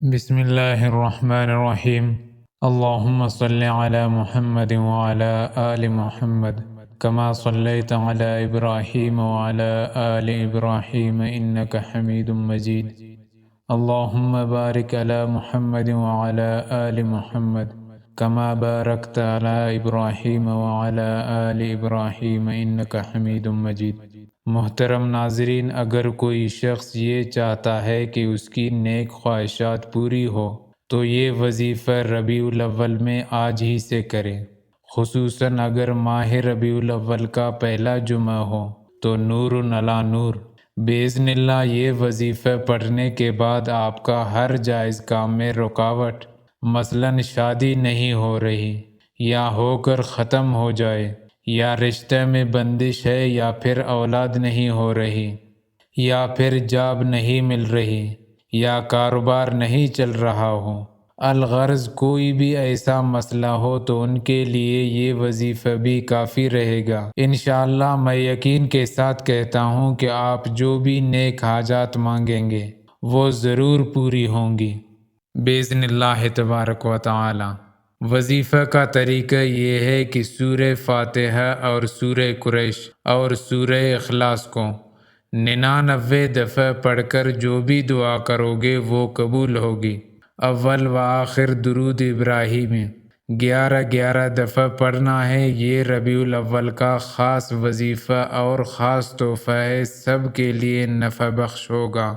بسم اللہ الرحمن الرحیم اللہم صل علی محمد وعلی آل محمد کما صلیت علی ابراہیم وعلی آل ابراہیم انک حمید مجید اللہم بارک علی محمد وعلی آل محمد کما بارکت علی ابراہیم وعلی آل ابراہیم انک حمید مجید۔ محترم ناظرین، اگر کوئی شخص یہ چاہتا ہے کہ اس کی نیک خواہشات پوری ہو تو یہ وظیفہ ربیع الاول میں آج ہی سے کرے، خصوصاً اگر ماہ ربیع الاول کا پہلا جمعہ ہو تو نور علی نور۔ باذن اللہ یہ وظیفہ پڑھنے کے بعد آپ کا ہر جائز کام میں رکاوٹ، مثلاً شادی نہیں ہو رہی یا ہو کر ختم ہو جائے، یا رشتہ میں بندش ہے، یا پھر اولاد نہیں ہو رہی، یا پھر جاب نہیں مل رہی، یا کاروبار نہیں چل رہا ہو، الغرض کوئی بھی ایسا مسئلہ ہو تو ان کے لیے یہ وظیفہ بھی کافی رہے گا۔ انشاءاللہ میں یقین کے ساتھ کہتا ہوں کہ آپ جو بھی نیک حاجات مانگیں گے وہ ضرور پوری ہوں گی باذن اللہ تبارک و تعالی۔ وظیفہ کا طریقہ یہ ہے کہ سورہ فاتحہ اور سورہ قریش اور سورہ اخلاص کو 99 دفعہ پڑھ کر جو بھی دعا کرو گے وہ قبول ہوگی۔ اول و آخر درود ابراہیمی 11 دفعہ پڑھنا ہے۔ یہ ربیع الاول کا خاص وظیفہ اور خاص تحفہ ہے، سب کے لیے نفع بخش ہوگا۔